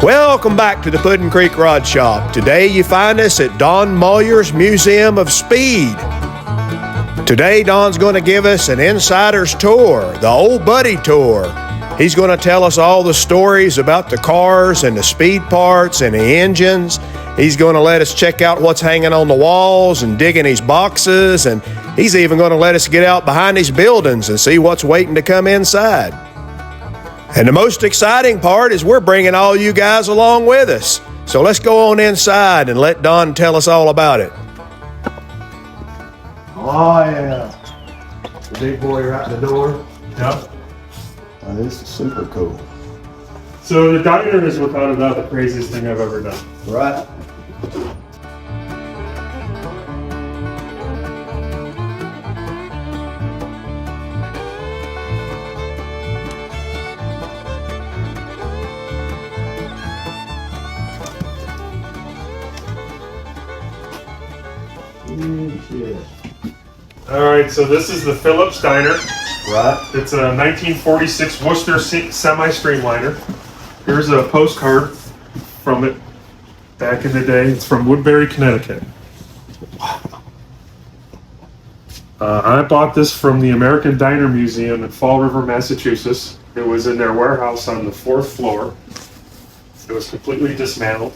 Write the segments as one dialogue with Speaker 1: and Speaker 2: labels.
Speaker 1: Welcome back to the Puddin' Creek Rod Shop. Today you find us at Don Moyer's Museum of Speed. Today Don's going to give us an insider's tour, the Old Buddy Tour. He's going to tell us all the stories about the cars and the speed parts and the engines. He's going to let us check out what's hanging on the walls and dig in these boxes, and he's even going to let us get out behind these buildings and see what's waiting to come inside. And the most exciting part is we're bringing all you guys along with us. So let's go on inside and let Don tell us all about it. Oh yeah, the big boy right in the door.
Speaker 2: Yep.
Speaker 1: Oh, this is super cool.
Speaker 2: So the diner is without a doubt the craziest thing I've ever done.
Speaker 1: Right.
Speaker 2: All right, so this is the Phillips Diner.
Speaker 1: Right.
Speaker 2: It's a 1946 Worcester semi-streamliner. Here's a postcard from it back in the day. It's from Woodbury, Connecticut. I bought this from the American Diner Museum in Fall River, Massachusetts. It was in their warehouse on the 4th floor. It was completely dismantled.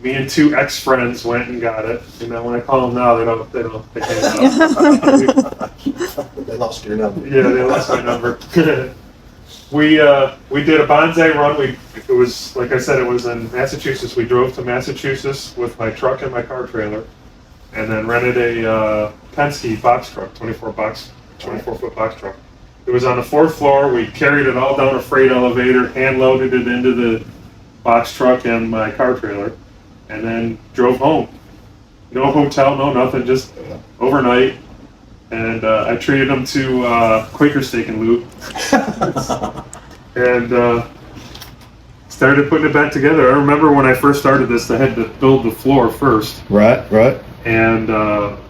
Speaker 2: Me and 2 ex-friends went and got it. You know, when I call them now, they can't.
Speaker 1: They lost your number.
Speaker 2: Yeah, they lost my number. We did a bonsai run. It was, like I said, it was in Massachusetts. We drove to Massachusetts with my truck and my car trailer, and then rented a Penske box truck, 24-foot box truck. It was on the 4th floor. We carried it all down a freight elevator, hand loaded it into the box truck and my car trailer, and then drove home. No hotel, no nothing, just overnight. And I treated them to Quaker Steak and Lube. And started putting it back together. I remember when I first started this, I had to build the floor first.
Speaker 1: Right.
Speaker 2: And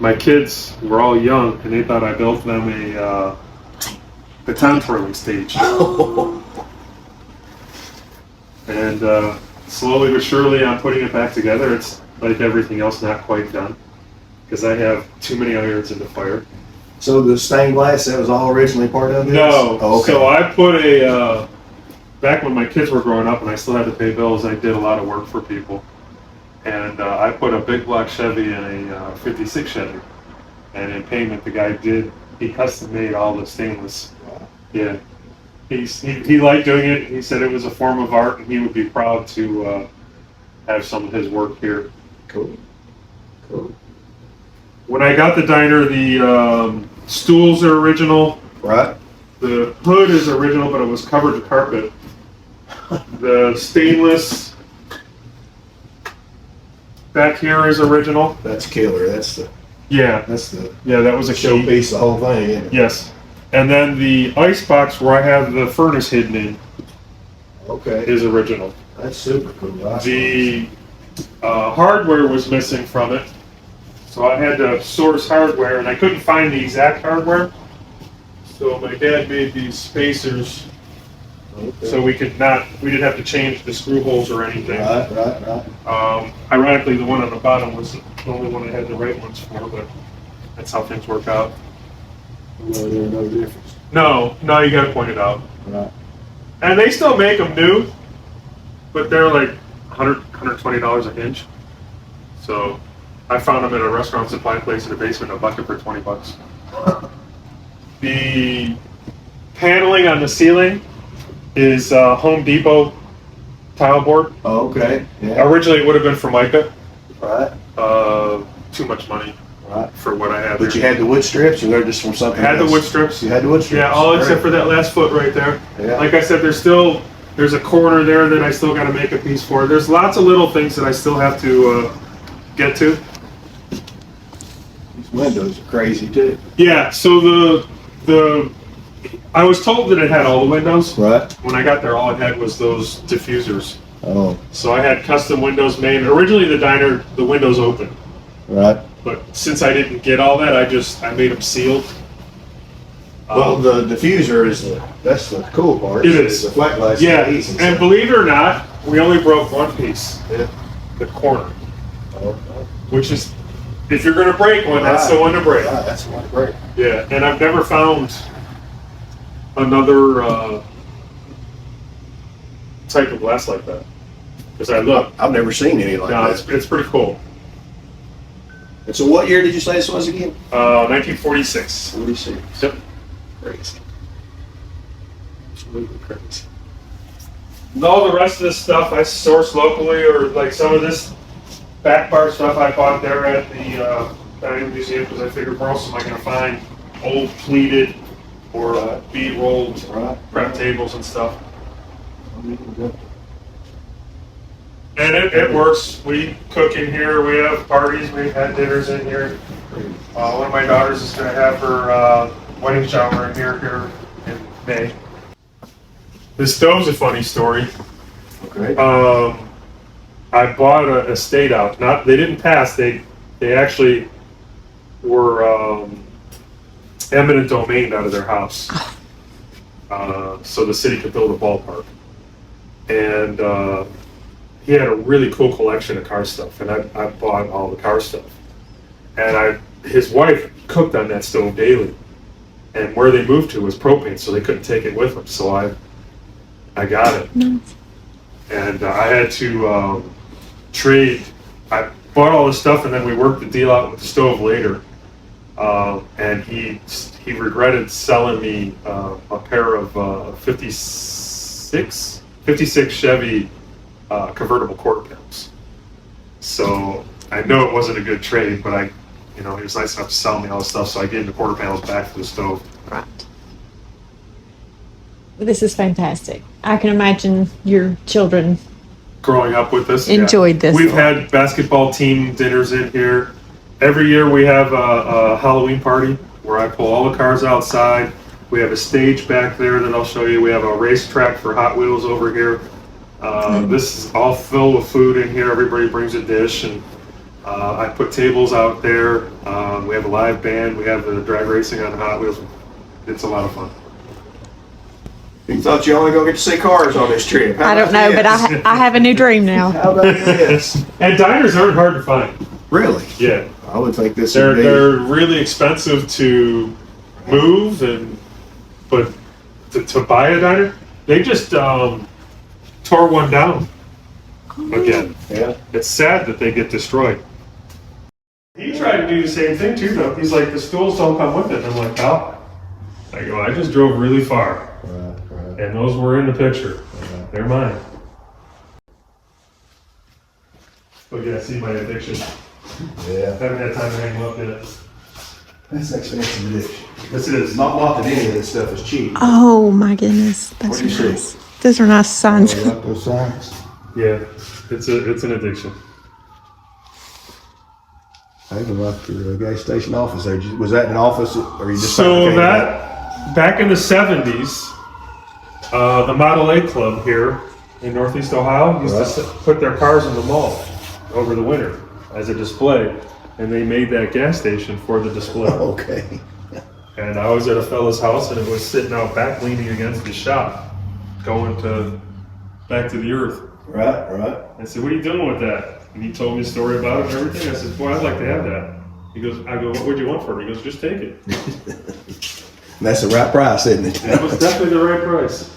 Speaker 2: my kids were all young, and they thought I built them a baton twirling stage. And slowly but surely, I'm putting it back together. It's like everything else, not quite done, because I have too many irons in the fire.
Speaker 1: So the stained glass, that was all originally part of this?
Speaker 2: No.
Speaker 1: Oh, okay.
Speaker 2: So I put back when my kids were growing up and I still had to pay bills, I did a lot of work for people. And I put a big block Chevy in a 56 Chevy. And in payment, the guy he custom made all the stainless.
Speaker 1: Wow.
Speaker 2: Yeah. He liked doing it. He said it was a form of art, and he would be proud to have some of his work here.
Speaker 1: Cool.
Speaker 2: When I got the diner, the stools are original.
Speaker 1: Right.
Speaker 2: The hood is original, but it was covered with carpet. The stainless back here is original.
Speaker 1: That's killer. That was a
Speaker 2: showpiece,
Speaker 1: the whole thing, isn't it?
Speaker 2: Yes. And then the ice box where I have the furnace hidden in is original.
Speaker 1: That's super cool.
Speaker 2: The hardware was missing from it, so I had to source hardware, and I couldn't find the exact hardware. So my dad made these spacers, so we didn't have to change the screw holes or anything.
Speaker 1: Right.
Speaker 2: Ironically, the one on the bottom was the only one I had the right ones for, but that's how things work out.
Speaker 1: Well, there's no difference.
Speaker 2: No, you got to point it out.
Speaker 1: Right.
Speaker 2: And they still make them new, but they're like $120 a hinge. So I found them at a restaurant supply place in the basement, a bucket for $20. The paneling on the ceiling is Home Depot tile board.
Speaker 1: Oh, okay. Yeah.
Speaker 2: Originally it would have been for mica.
Speaker 1: Right.
Speaker 2: Too much money.
Speaker 1: Right.
Speaker 2: For what I had.
Speaker 1: But you had the wood strips, or they're just from something
Speaker 2: I had
Speaker 1: else?
Speaker 2: the wood strips.
Speaker 1: You had the wood strips?
Speaker 2: Yeah, all except for that last foot right there.
Speaker 1: Yeah.
Speaker 2: Like I said, there's a corner there that I still got to make a piece for. There's lots of little things that I still have to get to.
Speaker 1: These windows are crazy too.
Speaker 2: Yeah, so I was told that it had all the windows.
Speaker 1: Right.
Speaker 2: When I got there, all it had was those diffusers.
Speaker 1: Oh.
Speaker 2: So I had custom windows made. Originally the diner, the windows open.
Speaker 1: Right.
Speaker 2: But since I didn't get all that, I made them sealed.
Speaker 1: Well, the diffuser that's the cool part.
Speaker 2: It is.
Speaker 1: The flat glass.
Speaker 2: Yeah, and believe it or not, we only broke one piece,
Speaker 1: Yeah.
Speaker 2: the corner,
Speaker 1: Oh,
Speaker 2: which is, if you're gonna break one, that's the one to break.
Speaker 1: right, that's the one to break.
Speaker 2: Yeah, and I've never found another type of glass like that. Because I look,
Speaker 1: I've never seen any like
Speaker 2: no,
Speaker 1: that.
Speaker 2: it's pretty cool.
Speaker 1: And so what year did you say this was again?
Speaker 2: 1946.
Speaker 1: 46.
Speaker 2: Yep.
Speaker 1: Crazy. Absolutely crazy.
Speaker 2: And all the rest of this stuff I source locally, or like some of this back bar stuff I bought there at the Diner Museum, because I figured where else am I going to find old pleated or bead rolled prep tables and stuff. And it works. We cook in here. We have parties. We've had dinners in here. One of my daughters is going to have her wedding shower in here in May. This stove's a funny story.
Speaker 1: Okay.
Speaker 2: I bought an estate out. They didn't pass. They actually were eminent domain out of their house, so the city could build a ballpark. And he had a really cool collection of car stuff, and I bought all the car stuff. And his wife cooked on that stove daily, and where they moved to was propane, so they couldn't take it with them. So I got it, and I had to trade. I bought all the stuff, and then we worked the deal out with the stove later. And he regretted selling me a pair of 56 Chevy convertible quarter pounds. So I know it wasn't a good trade, but he was nice enough to sell me all the stuff, so I gave the quarter panels back for the stove.
Speaker 3: Right. This is fantastic. I can imagine your children
Speaker 2: Growing up with this,
Speaker 3: enjoyed this.
Speaker 2: We've had basketball team dinners in here. Every year we have a Halloween party where I pull all the cars outside. We have a stage back there that I'll show you. We have a racetrack for Hot Wheels over here. This is all filled with food in here. Everybody brings a dish, and I put tables out there. We have a live band. We have the drag racing on Hot Wheels. It's a lot of fun.
Speaker 1: You thought you only gonna get to see cars on this trip. How
Speaker 3: I don't
Speaker 1: about
Speaker 3: know, but
Speaker 1: this?
Speaker 3: I have a new dream now.
Speaker 1: How about this?
Speaker 2: And diners aren't hard to find.
Speaker 1: Really?
Speaker 2: Yeah.
Speaker 1: I would think this would be.
Speaker 2: They're really expensive to move, but to buy a diner, they just tore one down again.
Speaker 1: Yeah.
Speaker 2: It's sad that they get destroyed. He tried to do the same thing too, though. He's like, the stools don't come with it. And I'm like, oh. I go, I just drove really far.
Speaker 1: Right.
Speaker 2: And those were in the picture. They're mine. But yeah, see my addiction.
Speaker 1: Yeah.
Speaker 2: Haven't had time to hang them up yet.
Speaker 1: That's expensive addiction.
Speaker 2: Yes, it is.
Speaker 1: Not that any of this stuff is cheap.
Speaker 3: Oh my goodness, that's
Speaker 1: What do you
Speaker 3: nice. Those are nice signs.
Speaker 1: You like those signs?
Speaker 2: Yeah, it's an addiction.
Speaker 1: I think about your gas station office there. Was that an office, or you just?
Speaker 2: So
Speaker 1: fabricated
Speaker 2: that, back in the 70s, the Model A Club here in Northeast Ohio used to put their cars in the mall over the winter as a display, and they made that gas station for the display.
Speaker 1: Okay.
Speaker 2: And I was at a fella's house, and it was sitting out back leaning against the shop, going back to the earth.
Speaker 1: Right.
Speaker 2: I said, what are you doing with that? And he told me a story about it and everything. I said, boy, I'd like to have that. I go, what would you want for it? He goes, just take it.
Speaker 1: And that's the right price, isn't it?
Speaker 2: That was definitely the right price.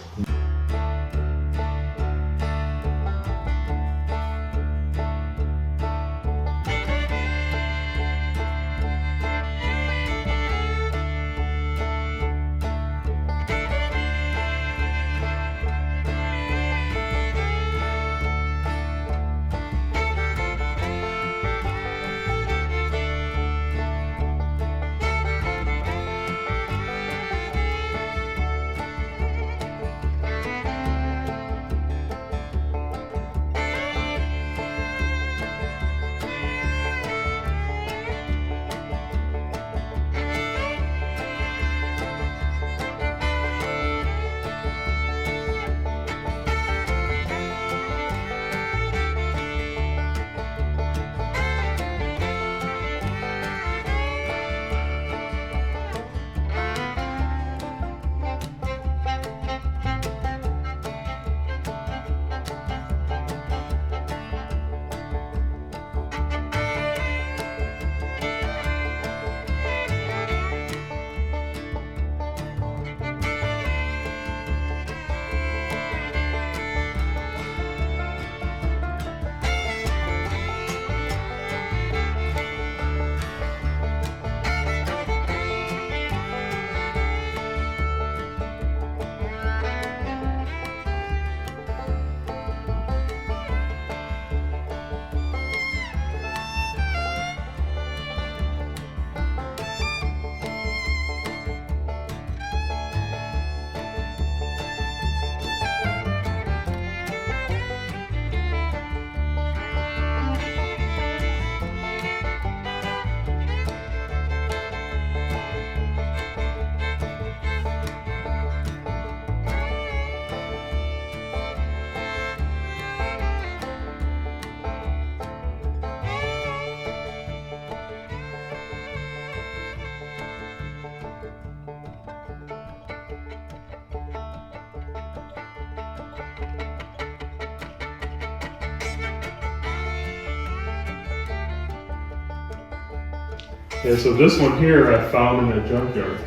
Speaker 2: Yeah, so this one here I found in a junkyard.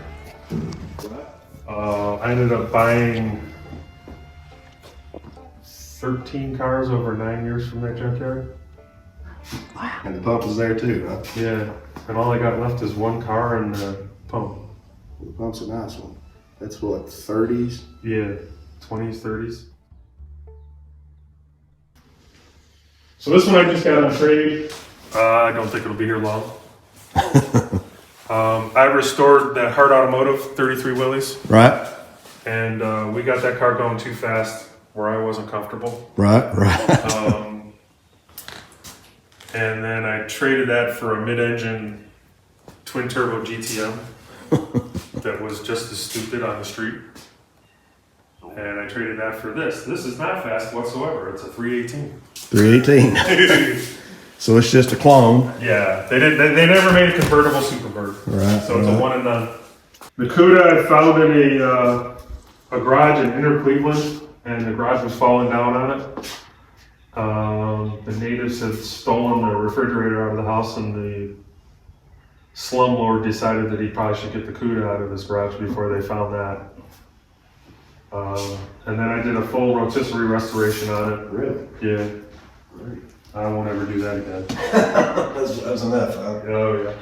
Speaker 2: I ended up buying 13 cars over 9 years from that junkyard.
Speaker 4: Wow. And the pump was there too, huh?
Speaker 2: Yeah, and all I got left is one car and the pump.
Speaker 4: The pump's a nice one. That's what, 30s?
Speaker 2: Yeah, 20s, 30s. So this one I just got on trade. I don't think it'll be here long. I restored that Hard Automotive 33 Willys.
Speaker 4: Right.
Speaker 2: And we got that car going too fast where I wasn't comfortable.
Speaker 4: Right.
Speaker 2: And then I traded that for a mid-engine twin turbo GTM that was just as stupid on the street. And I traded that for this. This is not fast whatsoever. It's a 318.
Speaker 4: 318. So it's just a clone.
Speaker 2: Yeah, they never made a convertible Superbird.
Speaker 4: Right.
Speaker 2: So it's a one and done. The Cuda I found in a garage in Inner Cleveland, and the garage was falling down on it. The natives had stolen the refrigerator out of the house, and the slumlord decided that he probably should get the Cuda out of his garage before they found that. And then I did a full rotisserie restoration on it.
Speaker 4: Really?
Speaker 2: Yeah.
Speaker 4: Great.
Speaker 2: I won't ever do that again.
Speaker 4: That's enough, huh?
Speaker 2: Oh yeah.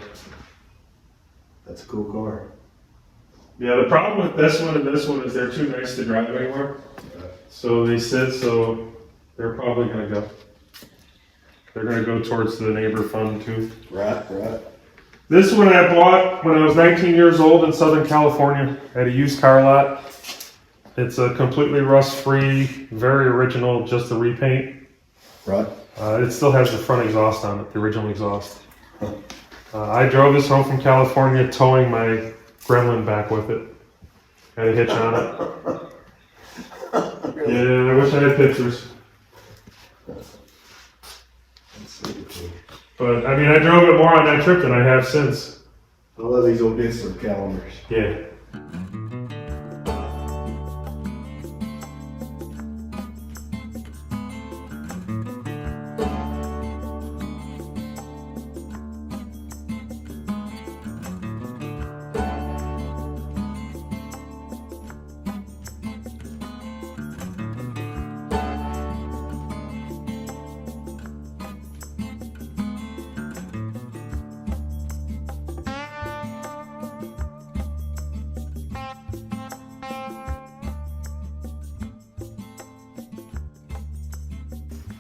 Speaker 4: That's a cool car.
Speaker 2: Yeah, the problem with this one and this one is they're too nice to drive anymore. So they sit, so they're probably gonna go. They're gonna go towards the neighbor fund too.
Speaker 4: Right.
Speaker 2: This one I bought when I was 19 years old in Southern California at a used car lot. It's a completely rust-free, very original, just a repaint.
Speaker 4: Right.
Speaker 2: It still has the front exhaust on it, the original exhaust. I drove this home from California towing my Gremlin back with it. Had a hitch on it.
Speaker 4: Really?
Speaker 2: Yeah, I wish I had pictures. But, I mean, I drove it more on that trip than I have since.
Speaker 4: I love these old Gasser calendars.
Speaker 2: Yeah.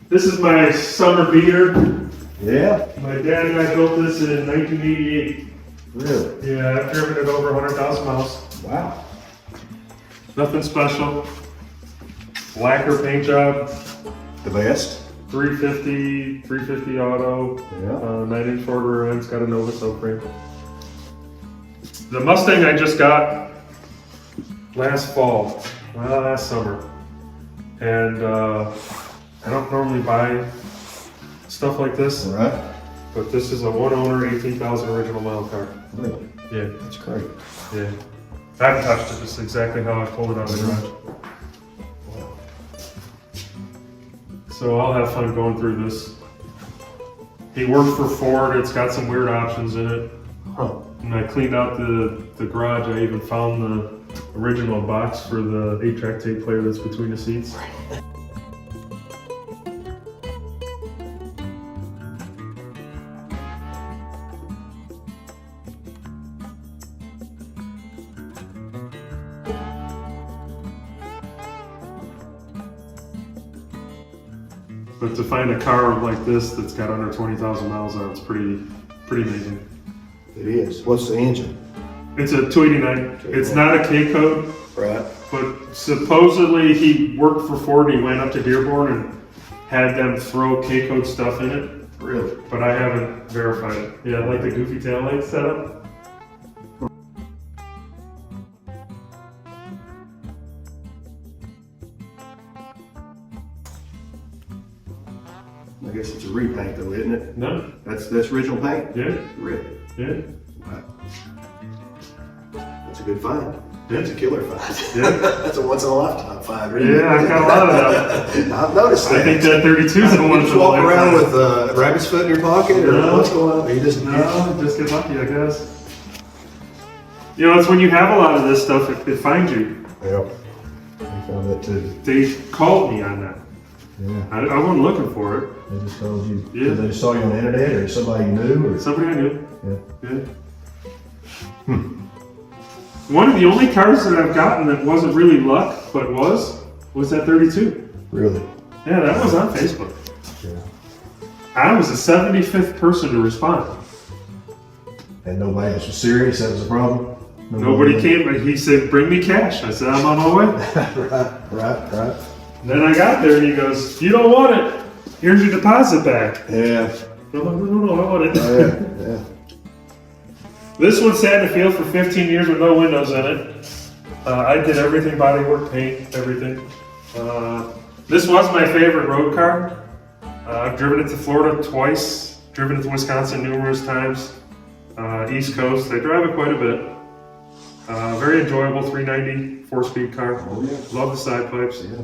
Speaker 2: This is my summer beater.
Speaker 4: Yeah?
Speaker 2: My dad and I built this in 1988.
Speaker 4: Really?
Speaker 2: Yeah, I've driven it over 100,000 miles.
Speaker 4: Wow.
Speaker 2: Nothing special. Lacquer paint job.
Speaker 4: The best?
Speaker 2: 350 auto.
Speaker 4: Yeah.
Speaker 2: 9-inch order ends, got a Nova subframe. The Mustang I just got last summer. And I don't normally buy stuff like this,
Speaker 4: All right.
Speaker 2: but this is a one owner, 18,000 original mile car.
Speaker 4: Really?
Speaker 2: Yeah,
Speaker 4: That's great.
Speaker 2: yeah. I haven't touched it, just exactly how I pulled it out of the garage.
Speaker 4: Wow.
Speaker 2: So I'll have fun going through this. He worked for Ford, it's got some weird options in it.
Speaker 4: Huh.
Speaker 2: And I cleaned out the garage, I even found the original box for the 8-track tape player that's between the seats. But to find a car like this that's got under 20,000 miles on it's pretty amazing.
Speaker 4: It is. What's the engine?
Speaker 2: It's a 289. It's not a K code,
Speaker 4: Right.
Speaker 2: but supposedly he worked for Ford and he went up to Dearborn and had them throw K code stuff in it.
Speaker 4: Really?
Speaker 2: But I haven't verified it. Yeah, like the goofy taillight setup.
Speaker 4: I guess it's a repaint though, isn't it?
Speaker 2: No?
Speaker 4: That's original paint?
Speaker 2: Yeah?
Speaker 4: Really?
Speaker 2: Yeah?
Speaker 4: Wow. That's a good find. That's a killer find.
Speaker 2: Yeah.
Speaker 4: That's a once in a lifetime find. Right?
Speaker 2: Yeah, I've got a lot of that.
Speaker 4: I've noticed that.
Speaker 2: I think that 32 is the one.
Speaker 4: You just walk around with a rabbit's foot in your pocket, or
Speaker 2: No.
Speaker 4: what's going on? You just
Speaker 2: just get lucky, I guess. You know, it's when you have a lot of this stuff, it finds you.
Speaker 4: Yeah. I found that too.
Speaker 2: They called me on that.
Speaker 4: Yeah.
Speaker 2: I wasn't looking for it.
Speaker 4: They just told you.
Speaker 2: Yeah.
Speaker 4: They just saw you on the internet, or somebody you knew, or
Speaker 2: Somebody I knew.
Speaker 4: yeah.
Speaker 2: Yeah. One of the only cars that I've gotten that wasn't really luck, but was that 32.
Speaker 4: Really?
Speaker 2: Yeah, that was on Facebook.
Speaker 4: Yeah.
Speaker 2: I was the 75th person to respond.
Speaker 4: And nobody else was serious. That was a problem.
Speaker 2: Nobody came, but he said, "Bring me cash." I said, "I'm on my way."
Speaker 4: right.
Speaker 2: And then I got there and he goes, "You don't want it. Here's your deposit back."
Speaker 4: Yeah.
Speaker 2: I'm like, no, I want it.
Speaker 4: Oh, yeah.
Speaker 2: This one sat in the field for 15 years with no windows in it. I did everything, bodywork, paint, everything. This was my favorite road car. I've driven it to Florida twice, driven it to Wisconsin numerous times. East Coast, I drive it quite a bit. Very enjoyable 390 4-speed car.
Speaker 4: Oh, yeah.
Speaker 2: Love the side pipes.
Speaker 4: Yeah.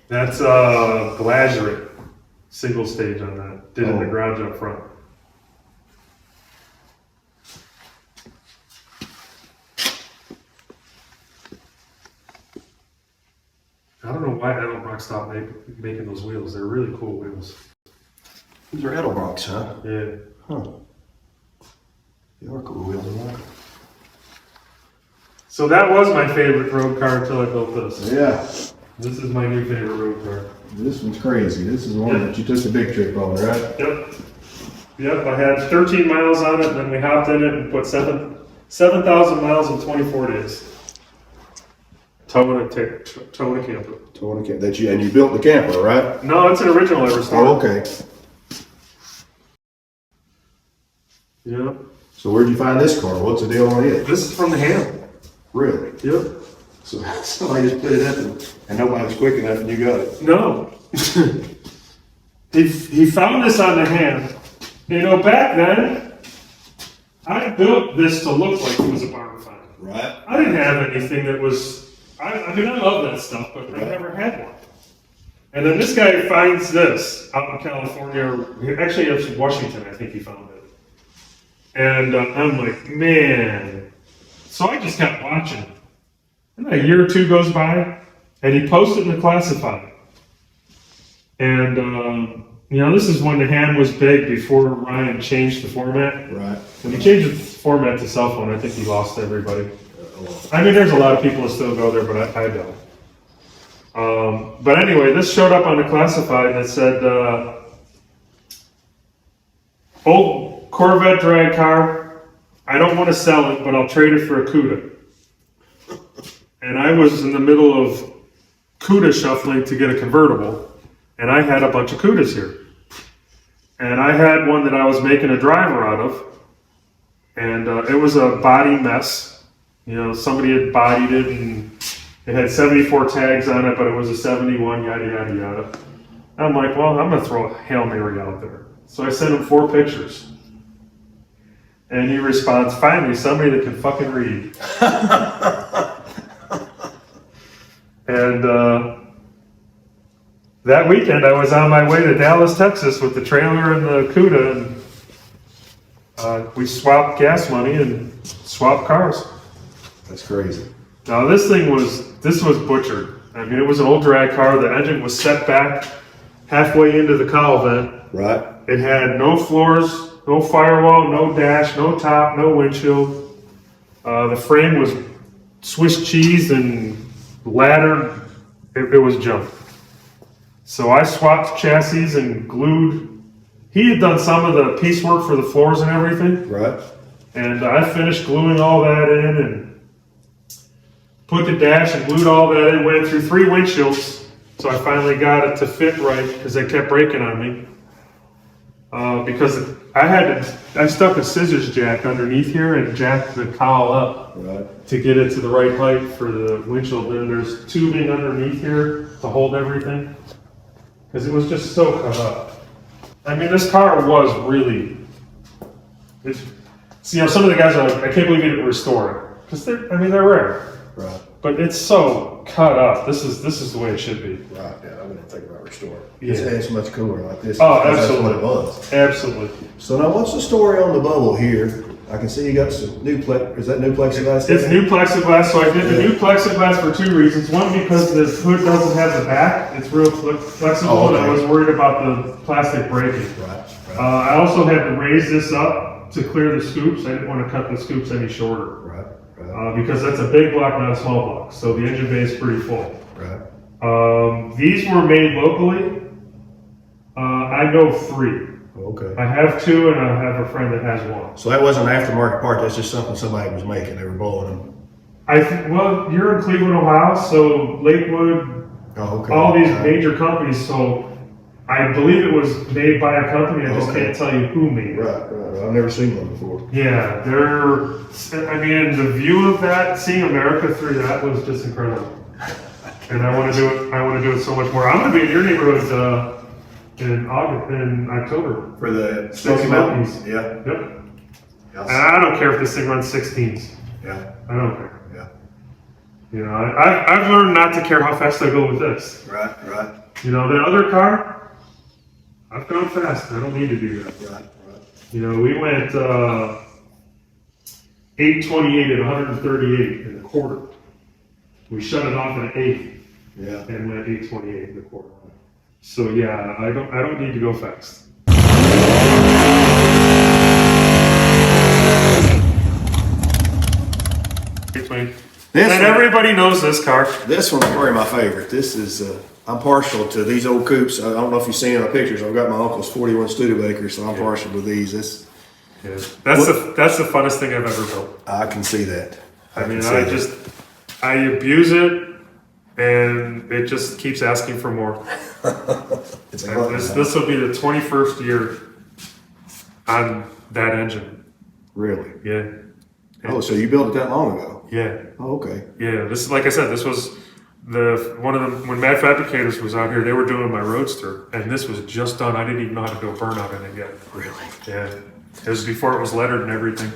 Speaker 2: That's Glazerate, single stage on that. Did it in the garage up front. I don't know why Edelbrock stopped making those wheels. They're really cool wheels.
Speaker 4: These are Edelbrocks, huh?
Speaker 2: Yeah.
Speaker 4: Huh. They are cool wheels, right?
Speaker 2: So that was my favorite road car until I built this.
Speaker 4: Yeah.
Speaker 2: This is my new favorite road car.
Speaker 4: This one's crazy. This is the one that you took the big trip on, right?
Speaker 2: Yep, I had 13 miles on it, and then we hopped in it and put 7,000 miles in 24 days. Towing a camper.
Speaker 4: That you built the camper, right?
Speaker 2: No, it's an original I restored.
Speaker 4: Oh, okay.
Speaker 2: Yeah.
Speaker 4: So where'd you find this car? What's the deal on it?
Speaker 2: This is from the ham.
Speaker 4: Really?
Speaker 2: Yep.
Speaker 4: So somebody just put it up and nobody was quick enough and you got it.
Speaker 2: No. he found this on the ham. You know, back then, I built this to look like it was a barn find.
Speaker 4: Right.
Speaker 2: I didn't have anything that was, I mean, I love that stuff, but I never had one. And then this guy finds this out in California, actually it's Washington, I think he found it. And I'm like, man. So I just kept watching. And a year or two goes by, and he posted in the classified. And, you know, this is when the ham was big before Ryan changed the format.
Speaker 4: Right.
Speaker 2: When he changed the format to cell phone, I think he lost everybody. I mean, there's a lot of people that still go there, but I don't. But anyway, this showed up on the classified that said, old Corvette drag car, I don't want to sell it, but I'll trade it for a CUDA. And I was in the middle of CUDA shuffling to get a convertible, and I had a bunch of CUDAs here. And I had one that I was making a driver out of, and it was a body mess. You know, somebody had bodied it, and it had 74 tags on it, but it was a 71, yada, yada, yada. I'm like, well, I'm going to throw a Hail Mary out there. So I sent him 4 pictures. And he responds, finally, somebody that can fucking read. And that weekend, I was on my way to Dallas, Texas with the trailer and the CUDA, and we swapped gas money and swapped cars.
Speaker 4: That's crazy.
Speaker 2: Now this was butchered. I mean, it was an old drag car. The engine was set back halfway into the cowl vent.
Speaker 4: Right.
Speaker 2: It had no floors, no firewall, no dash, no top, no windshield. The frame was Swiss cheese and ladder. It was junk. So I swapped chassis and glued. He had done some of the piecework for the floors and everything.
Speaker 4: Right.
Speaker 2: And I finished gluing all that in and put the dash and glued all that in. Went through 3 windshields. So I finally got it to fit right because they kept breaking on me. Because I stuck a scissors jack underneath here and jacked the cowl up to get it to the right height for the windshield. And there's tubing underneath here to hold everything because it was just so cut up. I mean, this car was really So, you know, some of the guys are like, I can't believe you didn't restore it. Because they're rare.
Speaker 4: Right.
Speaker 2: But it's so cut up. This is the way it should be.
Speaker 4: Right, yeah, I wouldn't think about restoring.
Speaker 2: Yeah.
Speaker 4: It's much cooler like this.
Speaker 2: Oh,
Speaker 4: because
Speaker 2: absolutely.
Speaker 4: That's what it was.
Speaker 2: Absolutely.
Speaker 4: So now what's the story on the bubble here? I can see you got some new is that new plexiglass?
Speaker 2: It's new plexiglass, so I did the new plexiglass for two reasons. One, because the hood doesn't have the back. It's real flexible,
Speaker 4: Oh, okay.
Speaker 2: and I was worried about the plastic breaking.
Speaker 4: Right.
Speaker 2: I also had to raise this up to clear the scoops. I didn't want to cut the scoops any shorter.
Speaker 4: Right.
Speaker 2: Because that's a big block, not a small block. So the engine bay is pretty full.
Speaker 4: Right.
Speaker 2: These were made locally. I know 3.
Speaker 4: Okay.
Speaker 2: I have 2, and I have a friend that has 1.
Speaker 4: So that wasn't an aftermarket part, that's just something somebody was making, they were blowing them.
Speaker 2: Well, you're in Cleveland, Ohio, so Lakewood,
Speaker 4: Oh, okay.
Speaker 2: all these major companies, so I believe it was made by a company, I just can't tell you who made it.
Speaker 4: Right. I've never seen one before.
Speaker 2: Yeah, the view of that, seeing America through that was just incredible. And I want to do it so much more. I'm going to be in your neighborhood in October.
Speaker 4: For the
Speaker 2: Smoky Mountains.
Speaker 4: Yeah.
Speaker 2: Yep. And I don't care if this thing runs 16s.
Speaker 4: Yeah.
Speaker 2: I don't care.
Speaker 4: Yeah.
Speaker 2: You know, I've learned not to care how fast I go with this.
Speaker 4: Right.
Speaker 2: You know, the other car, I've gone fast. I don't need to do that.
Speaker 4: Right.
Speaker 2: You know, we went 828 at 138 in a quarter. We shut it off at 8
Speaker 4: Yeah.
Speaker 2: and went 828 in a quarter. So yeah, I don't need to go fast. And everybody knows this car.
Speaker 4: This one's probably my favorite. This is, I'm partial to these old coupes. I don't know if you've seen my pictures. I've got my uncle's 41 Studebaker, so I'm partial to these. That's
Speaker 2: the funnest thing I've ever built.
Speaker 4: I can see that.
Speaker 2: I abuse it, and it just keeps asking for more.
Speaker 4: It's
Speaker 2: This will be the 21st year on that engine.
Speaker 4: Really?
Speaker 2: Yeah.
Speaker 4: Oh, so you built it that long ago?
Speaker 2: Yeah.
Speaker 4: Oh, okay.
Speaker 2: Yeah. This is, like I said, this was when Mad Fabricators was out here, they were doing my Roadster, and this was just done. I didn't even know how to do a burnout in it yet.
Speaker 4: Really?
Speaker 2: Yeah. It was before it was lettered and everything.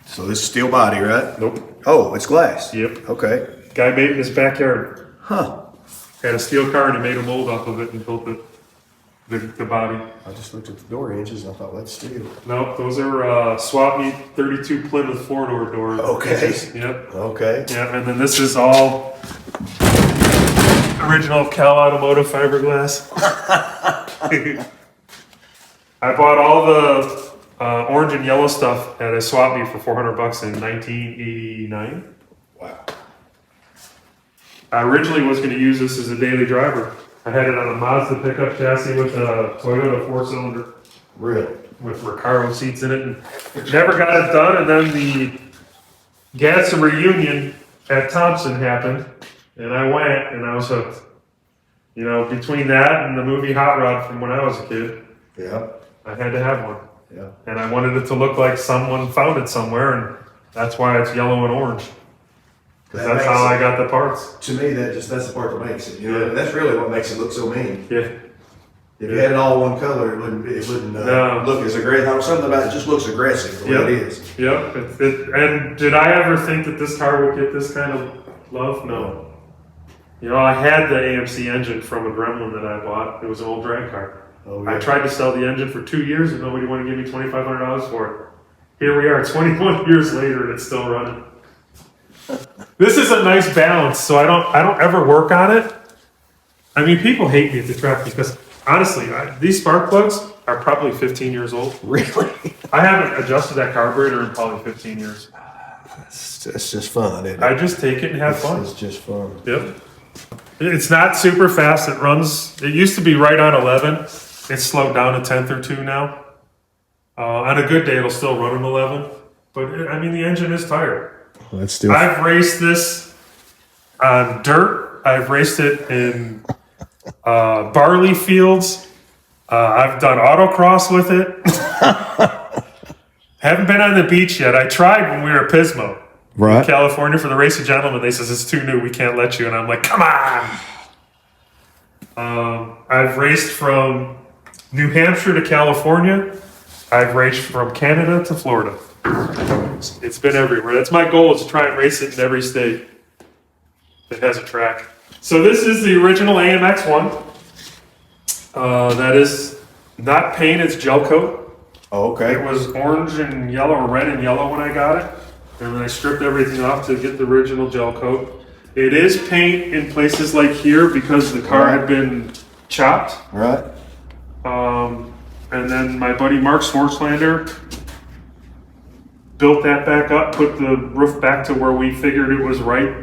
Speaker 4: So this is steel body, right?
Speaker 2: Nope.
Speaker 4: Oh, it's glass.
Speaker 2: Yep.
Speaker 4: Okay.
Speaker 2: Guy made it in his backyard.
Speaker 4: Huh.
Speaker 2: Had a steel car and he made a mold off of it and built the body.
Speaker 4: I just looked at the door hinges and I thought, that's steel.
Speaker 2: No, those are swap meet 32 Plymouth 4-door doors.
Speaker 4: Okay.
Speaker 2: Yep.
Speaker 4: Okay.
Speaker 2: Yeah, and then this is all original Cal Automotive fiberglass. I bought all the orange and yellow stuff at a swap meet for $400 in 1989.
Speaker 4: Wow.
Speaker 2: I originally was going to use this as a daily driver. I had it on a Mazda pickup chassis with a Toyota 4-cylinder.
Speaker 4: Really?
Speaker 2: With Recaro seats in it, and never got it done. And then the Gasser reunion at Thompson happened, and I went, and I was hooked. You know, between that and the movie Hot Rod from when I was a kid,
Speaker 4: Yeah.
Speaker 2: I had to have one.
Speaker 4: Yeah.
Speaker 2: And I wanted it to look like someone found it somewhere, and that's why it's yellow and orange. Because that's how I got the parts.
Speaker 4: To me, that's the part that makes it. You know, that's really what makes it look so mean.
Speaker 2: Yeah.
Speaker 4: If you had it all one color, it wouldn't look as aggressive. Something about it just looks aggressive the way it is.
Speaker 2: Yep. And did I ever think that this car would get this kind of love? No. You know, I had the AMC engine from a Gremlin that I bought. It was an old drag car.
Speaker 4: Oh, yeah.
Speaker 2: I tried to sell the engine for 2 years and nobody wanted to give me $2,500 for it. Here we are 21 years later and it's still running. This is a nice balance, so I don't ever work on it. I mean, people hate me at the track because honestly, these spark plugs are probably 15 years old.
Speaker 4: Really?
Speaker 2: I haven't adjusted that carburetor in probably 15 years.
Speaker 4: It's just fun, isn't it?
Speaker 2: I just take it and have fun.
Speaker 4: It's just fun.
Speaker 2: Yep. It's not super fast. It used to be right on 11. It's slowed down to 10th or 2 now. On a good day, it'll still run an 11. But I mean, the engine is tired.
Speaker 4: Well, that's still.
Speaker 2: I've raced this on dirt. I've raced it in barley fields. I've done autocross with it. Haven't been on the beach yet. I tried when we were at Pismo,
Speaker 4: Right.
Speaker 2: in California, for the Race of Gentlemen. They says it's too new. We can't let you. And I'm like, come on. I've raced from New Hampshire to California, I've raced from Canada to Florida. It's been everywhere. That's my goal, is to try and race it in every state that has a track. So this is the original AMX one. That is not paint, it's gel coat.
Speaker 4: Oh, okay.
Speaker 2: It was orange and yellow, or red and yellow when I got it. And then I stripped everything off to get the original gel coat. It is paint in places like here because the car had been chopped.
Speaker 4: Right.
Speaker 2: And then my buddy Mark Swartzlander built that back up, put the roof back to where we figured it was right.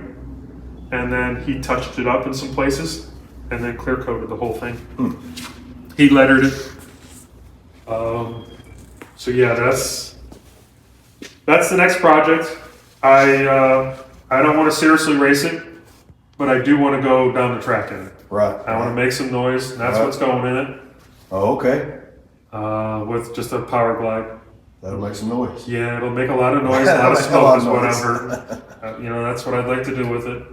Speaker 2: And then he touched it up in some places and then clear coated the whole thing. He lettered it. So yeah, that's the next project. I don't want to seriously race it, but I do want to go down the track in it.
Speaker 4: Right.
Speaker 2: I want to make some noise, and that's what's going in it.
Speaker 4: Oh, okay.
Speaker 2: With just a power glide.
Speaker 4: That'll make some noise.
Speaker 2: Yeah, it'll make a lot of noise, a lot of smoke is what I've heard. That's what I'd like to do with it.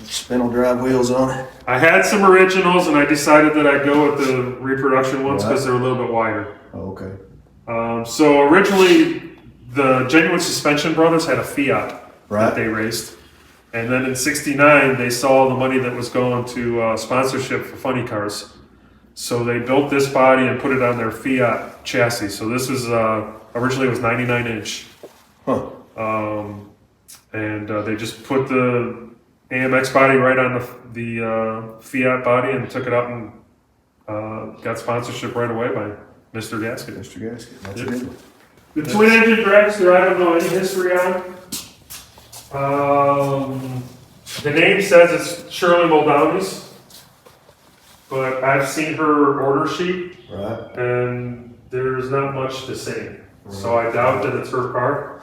Speaker 4: Spindle drive wheels on it.
Speaker 2: I had some originals, and I decided that I'd go with the reproduction ones because they're a little bit wider.
Speaker 4: Oh, okay.
Speaker 2: So originally, the Genuine Suspension Brothers had a Fiat that they raced. And then in '69, they saw the money that was going to sponsorship for funny cars. So they built this body and put it on their Fiat chassis. So this was, originally it was 99 inch.
Speaker 4: Huh.
Speaker 2: And they just put the AMX body right on the Fiat body and took it out and got sponsorship right away by Mr. Gasket.
Speaker 4: Mr. Gasket, that's a good one.
Speaker 2: The Twin Engine Dragster, I don't know any history on. The name says it's Shirley Muldowney's, but I've seen her order sheet, and there's not much to say. So I doubt that it's her car.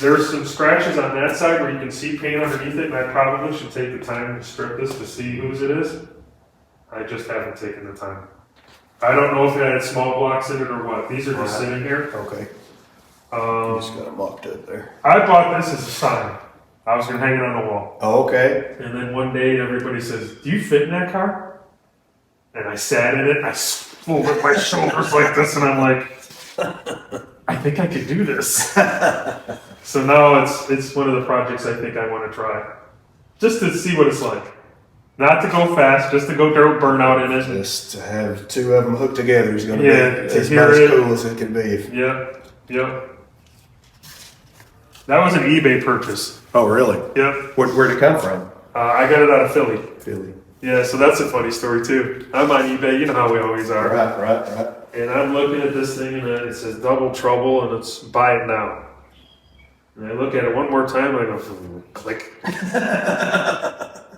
Speaker 2: There's some scratches on that side where you can see paint underneath it, and I probably should take the time to strip this to see whose it is. I just haven't taken the time. I don't know if it had small blocks in it or what. These are just sitting here.
Speaker 4: Okay. Just got it mocked up there.
Speaker 2: I bought this as a sign. I was going to hang it on the wall.
Speaker 4: Oh, okay.
Speaker 2: And then one day everybody says, "Do you fit in that car?" And I sat in it. I folded my shoulders like this, and I'm like, I think I could do this. So now it's one of the projects I think I want to try. Just to see what it's like. Not to go fast, just to go dirt burnout in it.
Speaker 4: Just to have two of them hooked together is going to be as cool as it can be.
Speaker 2: Yep. That was an eBay purchase.
Speaker 4: Oh, really?
Speaker 2: Yep.
Speaker 4: Where'd it come from?
Speaker 2: I got it out of Philly.
Speaker 4: Philly.
Speaker 2: Yeah, so that's a funny story too. I'm on eBay, you know how we always are.
Speaker 4: Right.
Speaker 2: And I'm looking at this thing and it says Double Trouble and it's buy it now. And I look at it one more time and I go, click.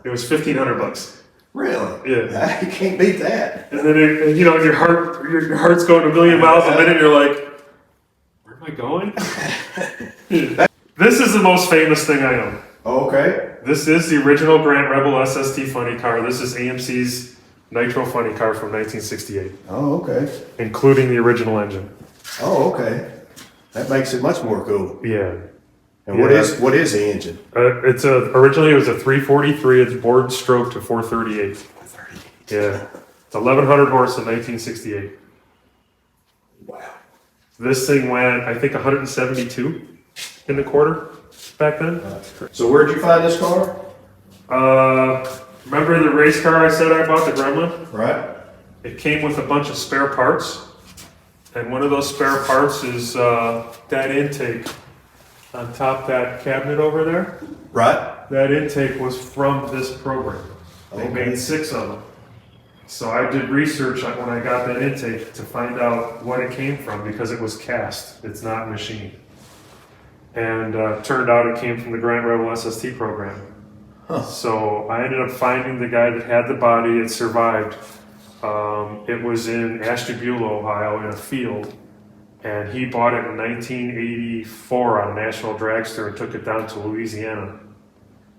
Speaker 2: It was $1,500.
Speaker 4: Really?
Speaker 2: Yeah.
Speaker 4: You can't beat that.
Speaker 2: And then your heart's going a million miles a minute and you're like, where am I going? This is the most famous thing I own.
Speaker 4: Oh, okay.
Speaker 2: This is the original Grant Rebel SST funny car. This is AMC's Nitro funny car from 1968.
Speaker 4: Oh, okay.
Speaker 2: Including the original engine.
Speaker 4: Oh, okay. That makes it much more cool.
Speaker 2: Yeah.
Speaker 4: And what is the engine?
Speaker 2: Originally it was a 343. It's bored stroke to 438. 438. Yeah. It's 1,100 horse in 1968.
Speaker 4: Wow.
Speaker 2: This thing went, I think, 172 in the quarter back then.
Speaker 4: So where'd you find this car?
Speaker 2: Remember the race car I said I bought, the Gremlin?
Speaker 4: Right.
Speaker 2: It came with a bunch of spare parts. And one of those spare parts is that intake on top that cabinet over there.
Speaker 4: Right.
Speaker 2: That intake was from this program. They made 6 of them. So I did research when I got that intake to find out what it came from because it was cast. It's not machined. And turned out it came from the Grant Rebel SST program. Huh. So I ended up finding the guy that had the body. It survived. It was in Ashtabula, Ohio, in a field. And he bought it in 1984 on a National Dragster and took it down to Louisiana.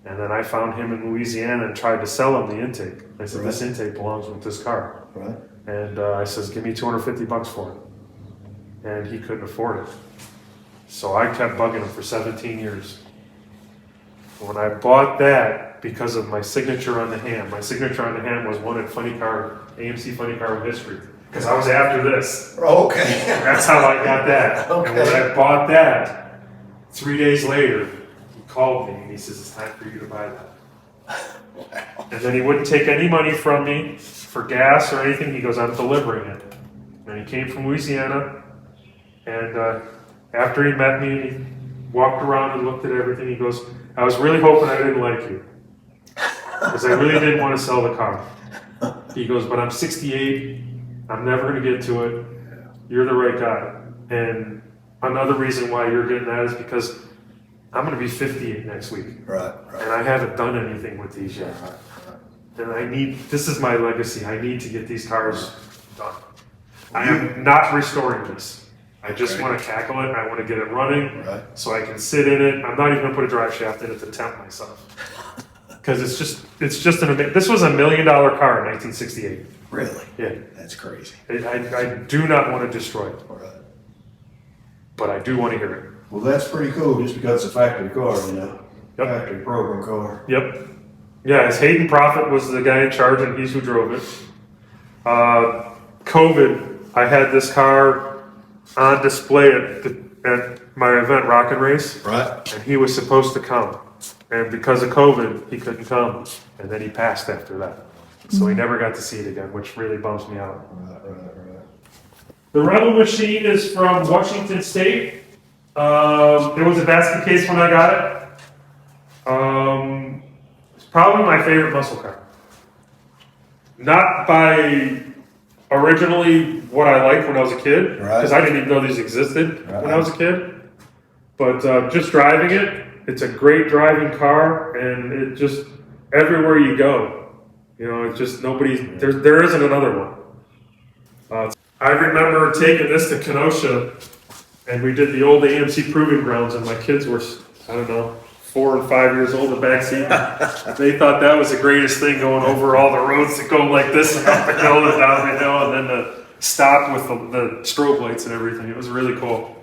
Speaker 2: And then I found him in Louisiana and tried to sell him the intake. I said, this intake belongs with this car.
Speaker 4: Right.
Speaker 2: And I says, give me $250 for it. And he couldn't afford it. So I kept bugging him for 17 years. When I bought that, because of my signature on the ham, my signature on the ham was one at AMC Funny Car of History. because I was after this.
Speaker 4: Okay.
Speaker 2: That's how I got that.
Speaker 4: Okay.
Speaker 2: And when I bought that, 3 days later, he called me and he says, it's time for you to buy that. And then he wouldn't take any money from me for gas or anything. He goes, I'm delivering it. And he came from Louisiana. And after he met me, he walked around and looked at everything. He goes, I was really hoping I didn't like you, because I really didn't want to sell the car. He goes, but I'm 68. I'm never going to get to it. You're the right guy. And another reason why you're getting that is because I'm going to be 58 next week.
Speaker 4: Right.
Speaker 2: And I haven't done anything with these yet. And this is my legacy. I need to get these cars done. I am not restoring this. I just want to tackle it. I want to get it running so I can sit in it. I'm not even going to put a drive shaft in it to tempt myself. Because it's just an amazing. This was $1 million car in 1968.
Speaker 4: Really?
Speaker 2: Yeah.
Speaker 4: That's crazy.
Speaker 2: I do not want to destroy it.
Speaker 4: Right.
Speaker 2: But I do want to hear it.
Speaker 4: Well, that's pretty cool just because it's a factory car, you know?
Speaker 2: Yep.
Speaker 4: Factory program car.
Speaker 2: Yep. Yeah, his Hayden Prophet was the guy in charge, and he's who drove it. COVID, I had this car on display at my event, Rock and Race.
Speaker 4: Right.
Speaker 2: And he was supposed to come. And because of COVID, he couldn't come. And then he passed after that. So he never got to see it again, which really bums me out.
Speaker 4: Right.
Speaker 2: The Rebel machine is from Washington State. It was a basket case when I got it. It's probably my favorite muscle car. Not by originally what I liked when I was a kid, because I didn't even know these existed when I was a kid. But just driving it, it's a great driving car, and it just, everywhere you go, you know, it's just there isn't another one. I remember taking this to Kenosha, and we did the old AMC Proving Grounds, and my kids were, I don't know, 4 and 5 years old in the backseat. They thought that was the greatest thing, going over all the roads that go like this and up the hill and down the hill, and then to stop with the strobe lights and everything. It was really cool.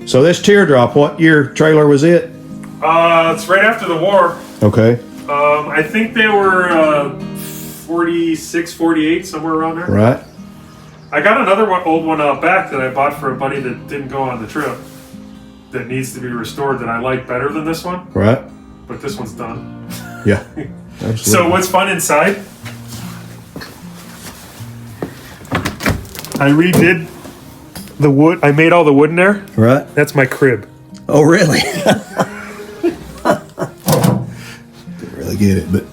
Speaker 1: So this Teardrop, what year trailer was it?
Speaker 2: It's right after the war.
Speaker 1: Okay.
Speaker 2: I think they were 46, 48, somewhere around there.
Speaker 1: Right.
Speaker 2: I got another old one out back that I bought for a buddy that didn't go on the trip, that needs to be restored, that I like better than this one.
Speaker 1: Right.
Speaker 2: But this one's done.
Speaker 1: Yeah. Absolutely.
Speaker 2: So what's fun inside? I redid the wood. I made all the wood in there.
Speaker 1: Right.
Speaker 2: That's my crib.
Speaker 1: Oh, really? Didn't really get it, but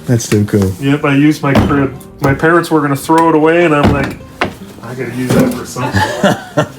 Speaker 1: that's too cool.
Speaker 2: Yep, I used my crib. My parents were going to throw it away, and I'm like, I got to use that for something.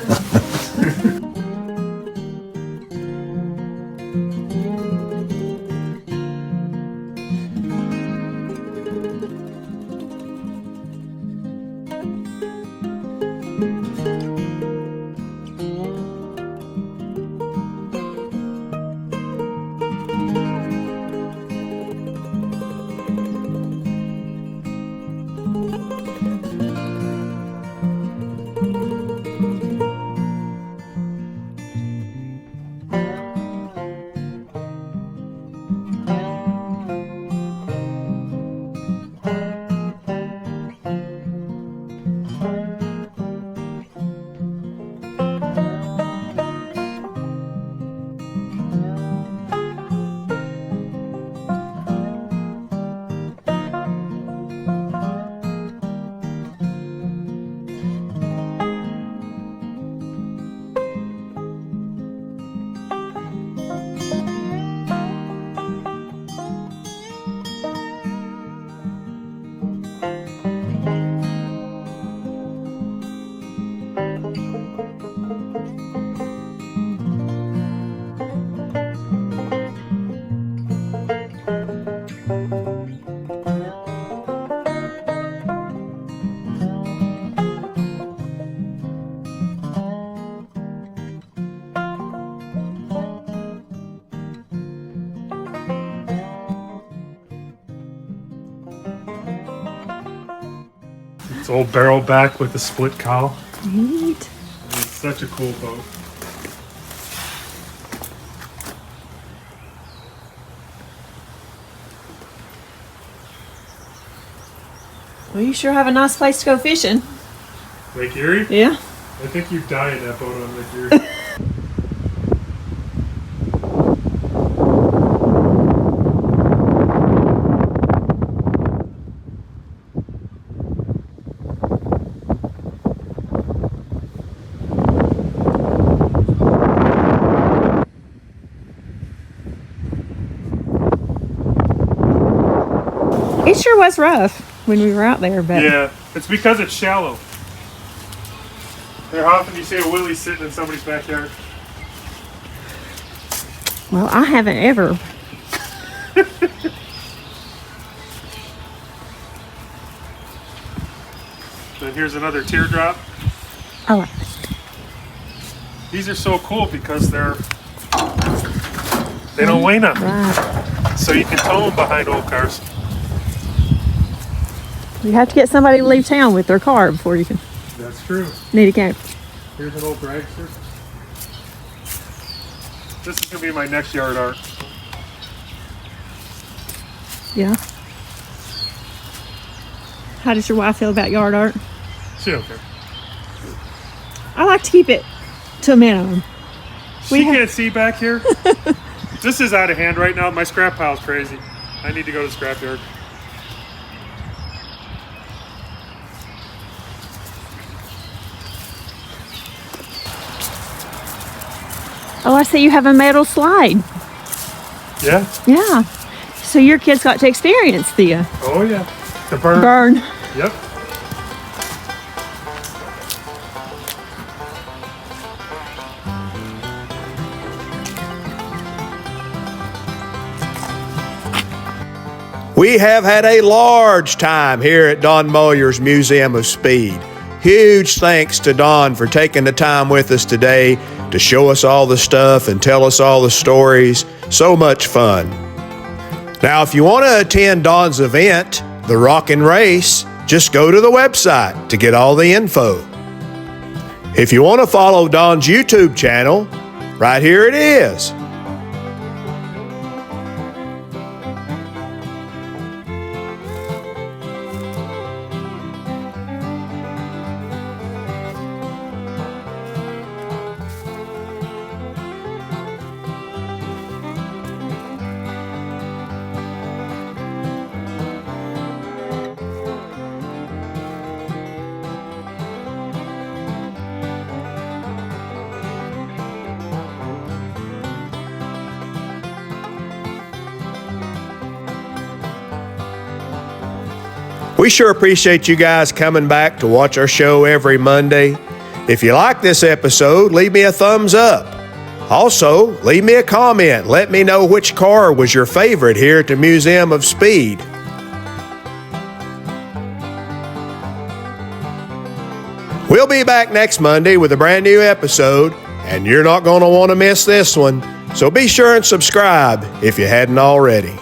Speaker 2: It's old barrel back with the split cowl.
Speaker 3: Neat.
Speaker 2: It's such a cool boat.
Speaker 3: Well, you sure have a nice place to go fishing.
Speaker 2: Lake Erie?
Speaker 3: Yeah.
Speaker 2: I think you'd die in that boat on Lake Erie.
Speaker 3: It sure was rough when we were out there, but
Speaker 2: Yeah, it's because it's shallow. How often do you see a Willie sitting in somebody's backyard?
Speaker 3: well, I haven't ever.
Speaker 2: Then here's another teardrop.
Speaker 3: I like it.
Speaker 2: These are so cool because they don't weigh nothing.
Speaker 3: Right.
Speaker 2: So you can tow them behind old cars.
Speaker 3: You have to get somebody to leave town with their car before you can
Speaker 2: That's true.
Speaker 3: need a camper.
Speaker 2: Here's an old dragster. This is going to be my next yard art.
Speaker 3: Yeah. How does your wife feel about yard art?
Speaker 2: She don't care.
Speaker 3: I like to keep it to a minimum.
Speaker 2: She can't see back here. This is out of hand right now. My scrap pile's crazy. I need to go to the scrap yard.
Speaker 3: Oh, I see you have a metal slide.
Speaker 2: Yeah?
Speaker 3: Yeah. So your kids got to experience the
Speaker 2: Oh, yeah. The burn.
Speaker 3: burn.
Speaker 2: Yep.
Speaker 1: We have had a large time here at Don Moyer's Museum of Speed. Huge thanks to Don for taking the time with us today to show us all the stuff and tell us all the stories. So much fun. Now, if you want to attend Don's event, the Rockin' Race, just go to the website to get all the info. If you want to follow Don's YouTube channel, right here it is. We sure appreciate you guys coming back to watch our show every Monday. If you like this episode, leave me a thumbs up. Also, leave me a comment. Let me know which car was your favorite here at the Museum of Speed. We'll be back next Monday with a brand new episode, and you're not going to want to miss this one. So be sure and subscribe if you hadn't already.